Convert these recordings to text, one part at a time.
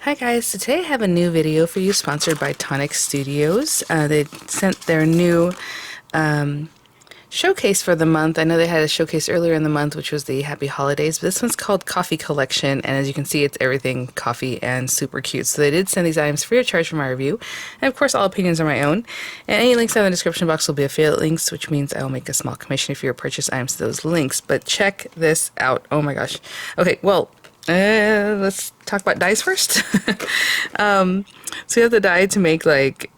Hi guys, so today I have a new video for you sponsored by Tonic Studios. They sent their new showcase for the month. I know they had a showcase earlier in the month, which was the Happy Holidays, but this one's called Coffee Collection, and as you can see, it's everything coffee and super cute. So they did send these items free of charge for my review, and of course all opinions are my own, and any links in the description box will be affiliate links, which means I will make a small commission if you purchase items to those links. But check this out. Oh my gosh. Okay, well, let's talk about dyes first. So you have the dye to make like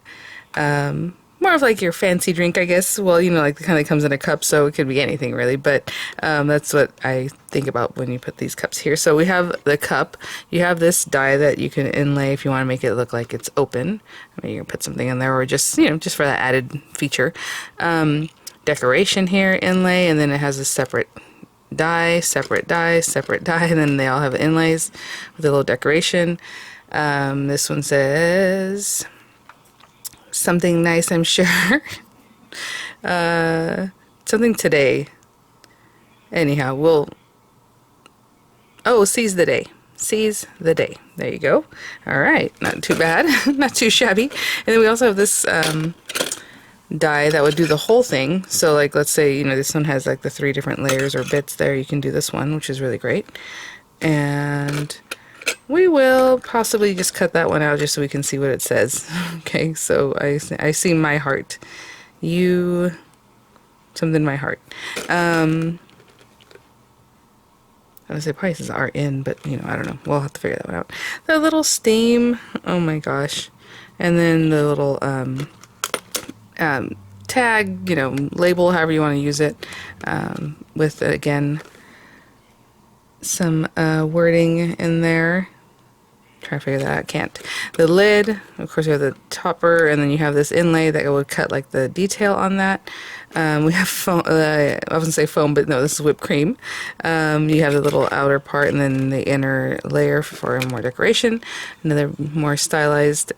more of like your fancy drink, I guess. Well, you know, like it kind of comes in a cup, so it could be anything really, but that's what I think about when you put these cups here. So we have the cup. You have this dye that you can inlay if you want to make it look like it's open. I mean, you can put something in there, or just, you know, just for that added feature. Decoration here, inlay, and then it has a separate dye, separate dye, separate dye, and then they all have inlays with a little decoration. This one says something nice, I'm sure. Something today. Anyhow, seize the day. Seize the day. There you go. All right, not too bad. Not too shabby. And then we also have this dye that would do the whole thing. So like, let's say, you know, this one has like the 3 different layers or bits there. You can do this one, which is really great. And we will possibly just cut that one out just so we can see what it says. Okay, so I see my heart. Something my heart. I would say probably says RN, but you know, I don't know. We'll have to figure that one out. The little steam. Oh my gosh. And then the little tag, you know, label, however you want to use it, with again some wording in there. Try to figure that out. Can't. The lid, of course, you have the topper, and then you have this inlay that would cut like the detail on that. We have foam, I was gonna say foam, but no, this is whipped cream. You have the little outer part, and then the inner layer for more decoration. Another more stylized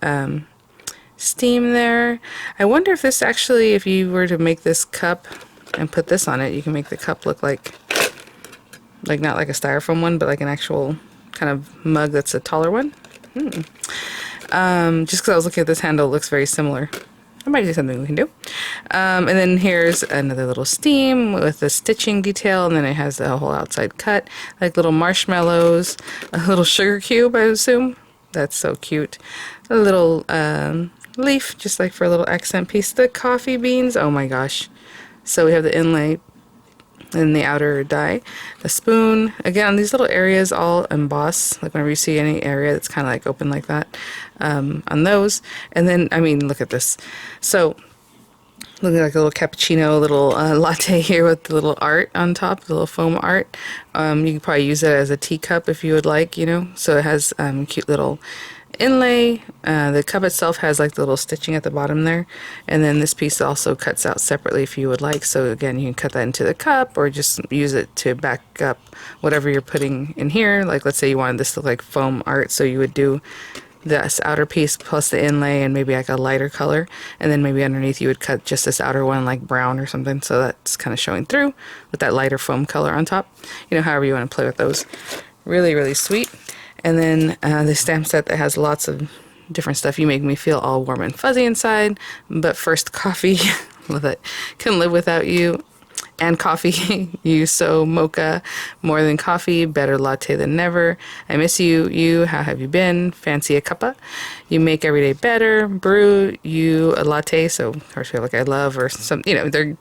steam there. I wonder if this actually, if you were to make this cup and put this on it, you can make the cup look like not like a styrofoam one, but like an actual kind of mug that's a taller one. Just because I was looking at this handle, it looks very similar. That might be something we can do. And then here's another little steam with the stitching detail, and then it has the whole outside cut, like little marshmallows, a little sugar cube, I assume. That's so cute. A little leaf, just like for a little accent piece. The coffee beans, oh my gosh. So we have the inlay and the outer dye. The spoon, again, these little areas all emboss, like whenever you see any area that's kind of like open like that, on those. And then, I mean, look at this. So looking like a little cappuccino, a little latte here with the little art on top, the little foam art. You can probably use it as a teacup if you would like, you know. So it has cute little inlay. The cup itself has like the little stitching at the bottom there, and then this piece also cuts out separately if you would like. So again, you can cut that into the cup or just use it to back up whatever you're putting in here. Like let's say you wanted this to look like foam art, so you would do this outer piece plus the inlay and maybe like a lighter color, and then maybe underneath you would cut just this outer one like brown or something, so that's kind of showing through with that lighter foam color on top. You know, however you want to play with those. Really, really sweet. And then the stamp set that has lots of different stuff. You make me feel all warm and fuzzy inside. But first, coffee. Love it. Couldn't live without you. And coffee. You so mocha. More than coffee. Better latte than never. I miss you. You. How have you been? Fancy a cuppa. You make every day better. Brew. You a latte. So of course we have like I love or some. You know, they're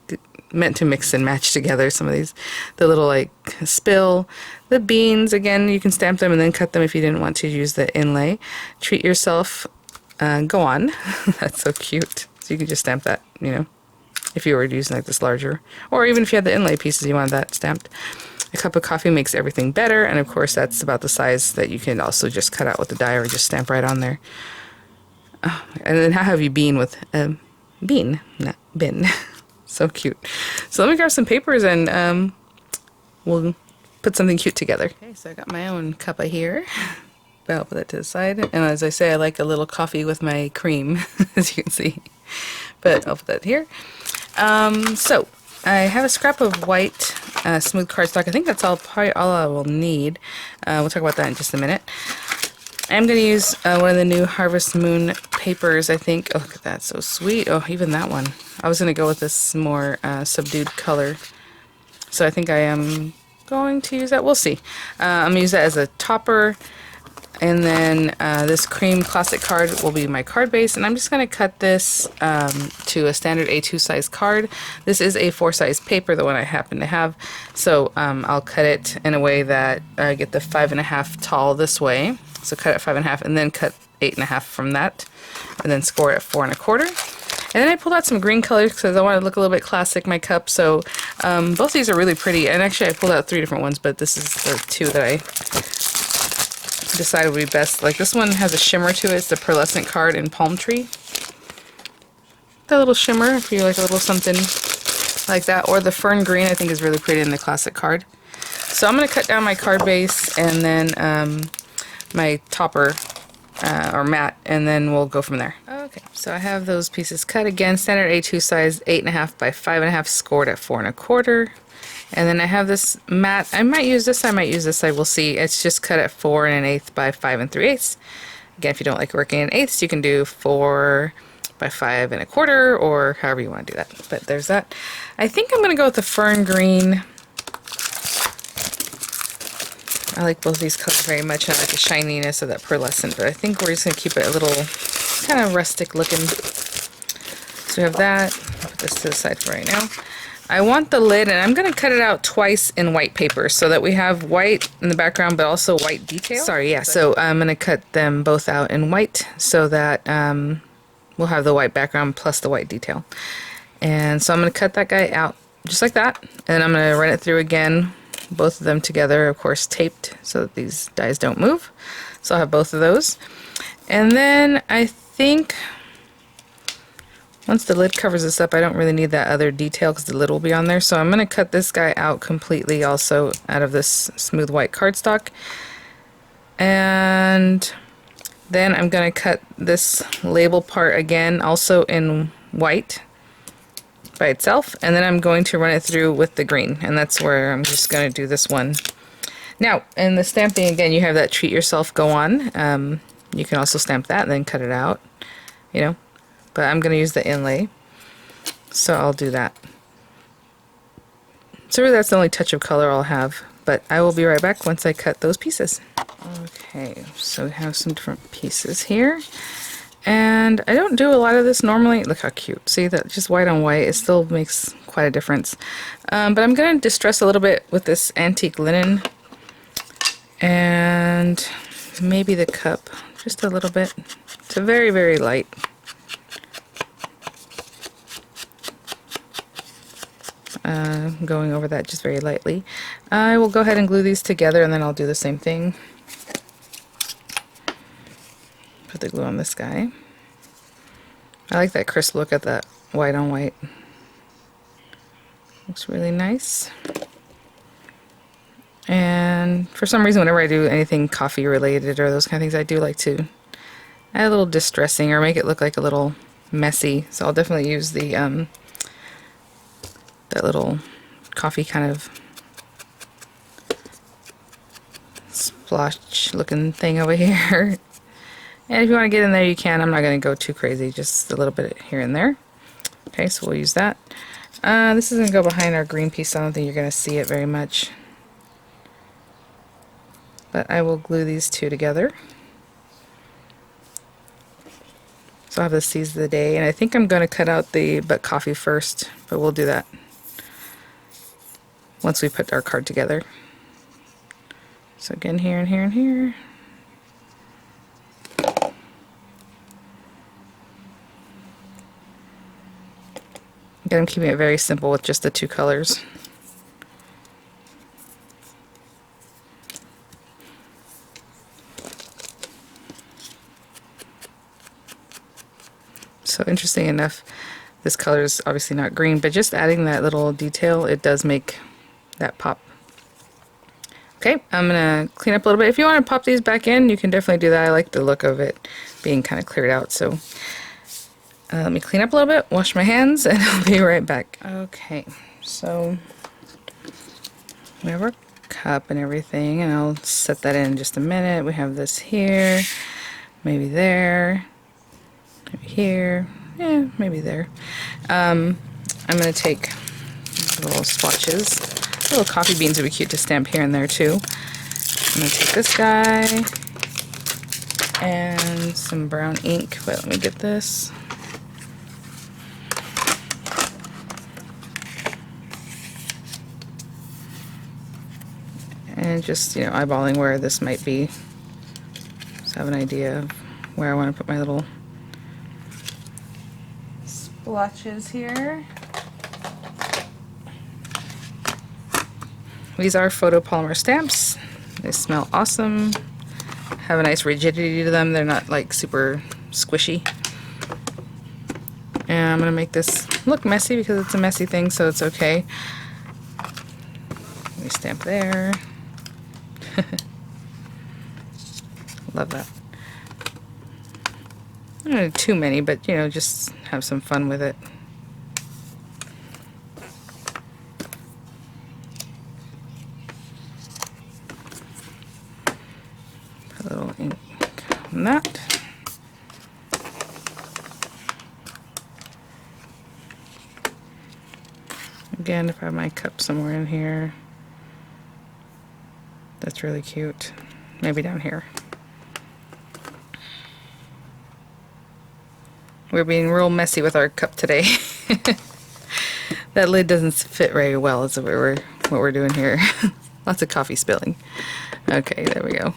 meant to mix and match together, some of these. The little like spill. The beans, again, you can stamp them and then cut them if you didn't want to use the inlay. Treat yourself. Go on. That's so cute. So you can just stamp that, you know, if you were using like this larger, or even if you had the inlay pieces, you wanted that stamped. A cup of coffee makes everything better, and of course that's about the size that you can also just cut out with the die or just stamp right on there. Oh, and then how have you been with bean, not bin. So cute. So let me grab some papers and we'll put something cute together. Okay, so I got my own cuppa here. But I'll put that to the side. And as I say, I like a little coffee with my cream, as you can see. But I'll put that here. So I have a scrap of white smooth cardstock. I think that's probably all I will need. We'll talk about that in just a minute. I'm going to use one of the new Harvest Moon papers, I think. Oh, look at that, so sweet. Oh, even that one. I was going to go with this more subdued color. So I think I am going to use that. We'll see. I'm going to use that as a topper. And then this cream classic card will be my card base, and I'm just going to cut this to a standard A2 size card. This is A4 size paper, the one I happen to have, so I'll cut it in a way that I get the 5.5 tall this way. So cut it 5.5, and then cut 8.5 from that, and then score it at 4.25. And then I pulled out some green colors because I wanted to look a little bit classic, my cup. So both these are really pretty, and actually I pulled out 3 different ones, but this is the 2 that I decided would be best. Like this one has a shimmer to it. It's the pearlescent card in Palm Tree. That little shimmer, if you like a little something like that. Or the fern green I think is really pretty in the classic card. So I'm going to cut down my card base and then my topper or mat, and then we'll go from there. Okay, so I have those pieces cut again, standard A2 size, 8.5 by 5.5, scored at 4.25. And then I have this mat. I might use this, I might use this, I will see. It's just cut at 4 1/8 by 5 3/8. Again, if you don't like working in eighths, you can do 4 by 5 1/4, or however you want to do that. But there's that. I think I'm going to go with the fern green. I like both these colors very much. I like the shininess of that pearlescent, but I think we're just going to keep it a little kind of rustic looking. So we have that. I'll put this to the side for right now. I want the lid, and I'm going to cut it out twice in white paper so that we have white in the background but also white detail. Sorry, yeah, so I'm going to cut them both out in white so that we'll have the white background plus the white detail. And so I'm going to cut that guy out just like that, and I'm going to run it through again, both of them together, of course taped so that these dies don't move. So I'll have both of those. And then I think once the lid covers this up, I don't really need that other detail because the lid will be on there. So I'm going to cut this guy out completely also out of this smooth white cardstock. And then I'm going to cut this label part again also in white by itself. And then I'm going to run it through with the green. And that's where I'm just going to do this one. Now, in the stamping, again, you have that treat yourself go on. You can also stamp that and then cut it out, you know. But I'm going to use the inlay, so I'll do that. So really that's the only touch of color I'll have, but I will be right back once I cut those pieces. Okay, so we have some different pieces here, and I don't do a lot of this normally. Look how cute. See that, just white on white, it still makes quite a difference. But I'm going to distress a little bit with this antique linen, and maybe the cup, just a little bit. It's a very, very light. Going over that just very lightly. I will go ahead and glue these together, and then I'll do the same thing. Put the glue on this guy. I like that crisp look at that white on white. Looks really nice. And for some reason, whenever I do anything coffee related or those kind of things, I do like to add a little distressing or make it look like a little messy. So I'll definitely use the that little coffee kind of splotch looking thing over here. And if you want to get in there, you can. I'm not going to go too crazy, just a little bit here and there. Okay, so we'll use that. This is going to go behind our green piece, so I don't think you're going to see it very much. But I will glue these two together. So I have the Seize the Day, and I think I'm going to cut out the But Coffee first, but we'll do that once we put our card together. So again, here and here and here. Again, I'm keeping it very simple with just the two colors. So interesting enough, this color is obviously not green, but just adding that little detail, it does make that pop. Okay, I'm going to clean up a little bit. If you want to pop these back in, you can definitely do that. I like the look of it being kind of cleared out. So let me clean up a little bit, wash my hands, and I'll be right back. Okay, so we have our cup and everything, and I'll set that in just a minute. We have this here, maybe there, maybe here, yeah, maybe there. I'm going to take little swatches. Little coffee beans would be cute to stamp here and there too. I'm going to take this guy and some brown ink. Wait, let me get this. And just, you know, eyeballing where this might be. Just have an idea of where I want to put my little splotches here. These are photopolymer stamps. They smell awesome. Have a nice rigidity to them. They're not like super squishy. And I'm going to make this look messy because it's a messy thing, so it's okay. Let me stamp there. Love that. I don't need too many, but you know, just have some fun with it. Put a little ink on that. Again, if I have my cup somewhere in here, that's really cute. Maybe down here. We're being real messy with our cup today. That lid doesn't fit very well is what we're doing here. Lots of coffee spilling. Okay, there we go.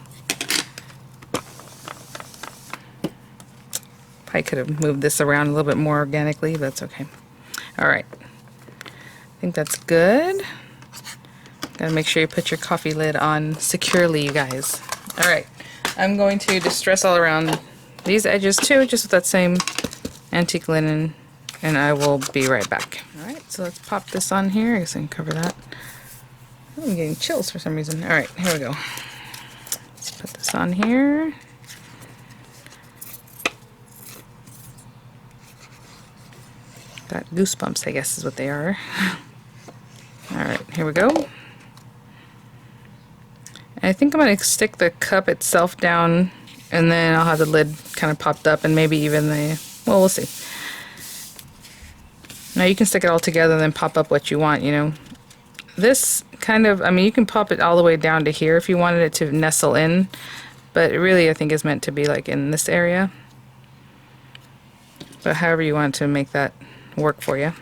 I could have moved this around a little bit more organically, but that's okay. Alright. I think that's good. Gotta make sure you put your coffee lid on securely, you guys. Alright. I'm going to distress all around these edges too, just with that same antique linen, and I will be right back. Alright, so let's pop this on here. I guess I can cover that. Oh, I'm getting chills for some reason. Alright, here we go. Let's put this on here. Got goosebumps, I guess is what they are. Alright, here we go. And I think I'm going to stick the cup itself down, and then I'll have the lid kind of popped up, and maybe even the, well, we'll see. Now you can stick it all together and then pop up what you want, you know. This kind of, I mean, you can pop it all the way down to here if you wanted it to nestle in, but it really, I think, is meant to be like in this area. But however you want to make that work for you.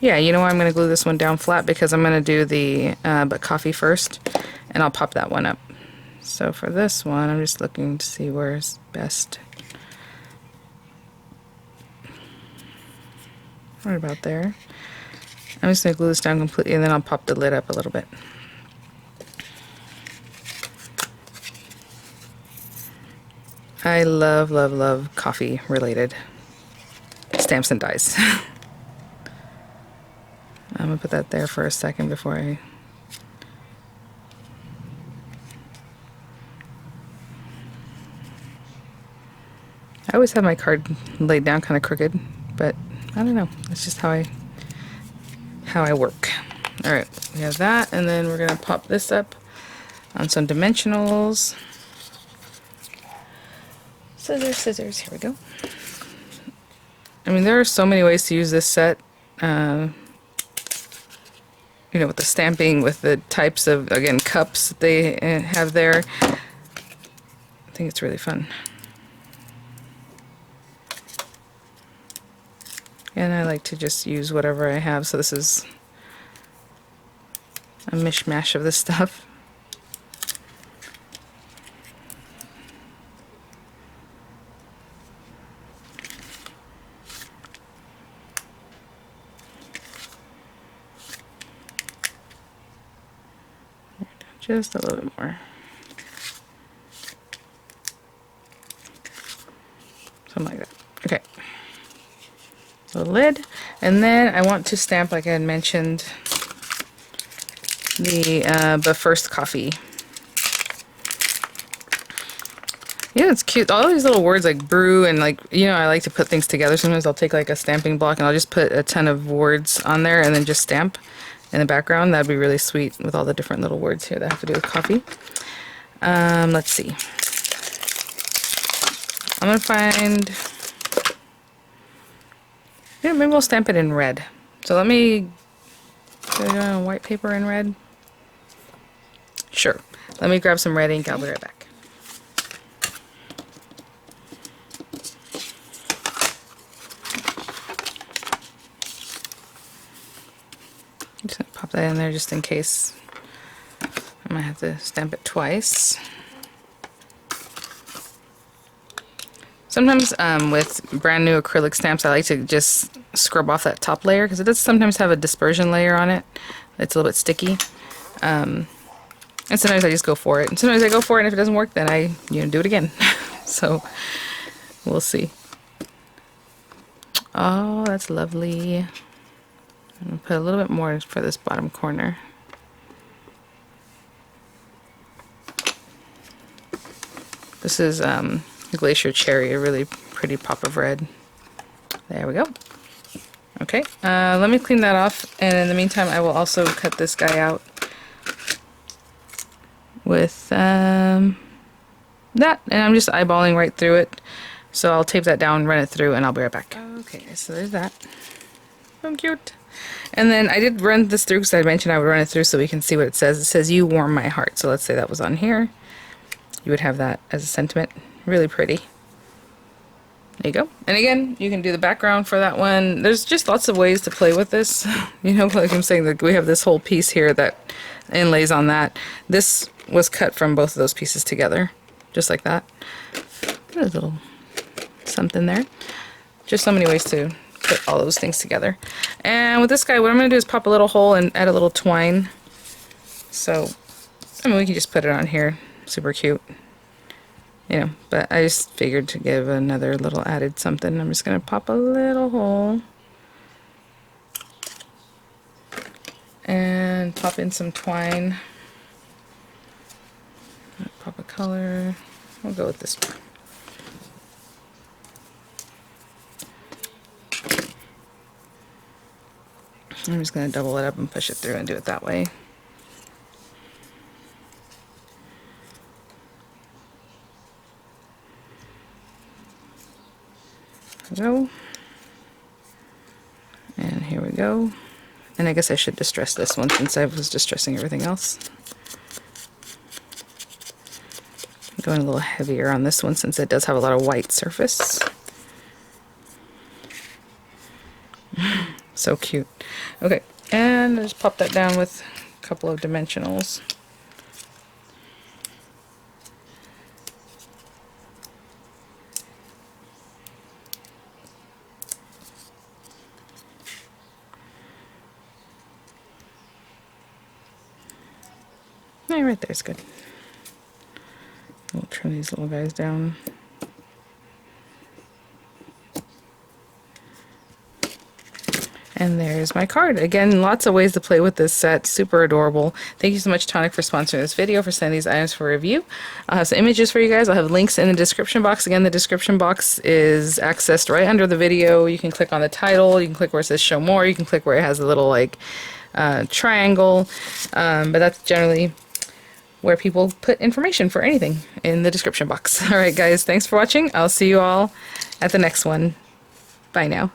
Yeah, you know what, I'm going to glue this one down flat because I'm going to do the but coffee first, and I'll pop that one up. So for this one, I'm just looking to see where's best. Right about there. I'm just going to glue this down completely, and then I'll pop the lid up a little bit. I love, love, love coffee related stamps and dies. I'm going to put that there for a second before I always have my card laid down kind of crooked, but I don't know. It's just how I work. All right, we have that, and then we're going to pop this up on some dimensionals. Scissors, scissors. Here we go. I mean, there are so many ways to use this set. You know, with the stamping, with the types of, again, cups that they have there. I think it's really fun. And I like to just use whatever I have, so this is a mishmash of this stuff. Just a little bit more. Something like that. Okay. The lid. And then I want to stamp, like I had mentioned, the but first coffee. Yeah, it's cute. All these little words like brew and like, you know, I like to put things together. Sometimes I'll take like a stamping block and I'll just put a ton of words on there and then just stamp. in the background. That'd be really sweet with all the different little words here that have to do with coffee. Let's see. I'm gonna find, yeah, maybe we'll stamp it in red. So let me, do I do it on white paper in red? Sure. Let me grab some red ink. I'll be right back. I'm just gonna pop that in there just in case. I might have to stamp it twice. Sometimes with brand new acrylic stamps, I like to just scrub off that top layer because it does sometimes have a dispersion layer on it. It's a little bit sticky. And sometimes I just go for it. And sometimes I go for it, and if it doesn't work, then I do it again. So we'll see. Oh, that's lovely. I'm gonna put a little bit more for this bottom corner. This is Glacier Cherry, a really pretty pop of red. There we go. Okay, let me clean that off, and in the meantime I will also cut this guy out with that, and I'm just eyeballing right through it. So I'll tape that down, run it through, and I'll be right back. Okay, so there's that. So cute. And then I did run this through because I mentioned I would run it through so we can see what it says. It says, "You warm my heart." So let's say that was on here. You would have that as a sentiment. Really pretty. There you go. And again, you can do the background for that one. There's just lots of ways to play with this. Like I'm saying, that we have this whole piece here that inlays on that. This was cut from both of those pieces together, just like that. There's a little something there. Just so many ways to put all those things together. And with this guy, what I'm going to do is pop a little hole and add a little twine. So, I mean, we can just put it on here. Super cute. But I just figured to give another little added something. I'm just going to pop a little hole. And pop in some twine. Pop a color. We'll go with this one. I'm just going to double it up and push it through and do it that way. Go. And here we go. And I guess I should distress this one since I was distressing everything else. I'm going a little heavier on this one since it does have a lot of white surface. So cute. Okay, and I just pop that down with a couple of dimensionals. Right there's good. We'll trim these little guys down. And there's my card. Again, lots of ways to play with this set. Super adorable. Thank you so much, Tonic, for sponsoring this video, for sending these items for review. I'll have some images for you guys. I'll have links in the description box. Again, the description box is accessed right under the video. You can click on the title. You can click where it says show more. You can click where it has a little like triangle. But that's generally where people put information for anything in the description box. Alright guys, thanks for watching. I'll see you all at the next one. Bye now.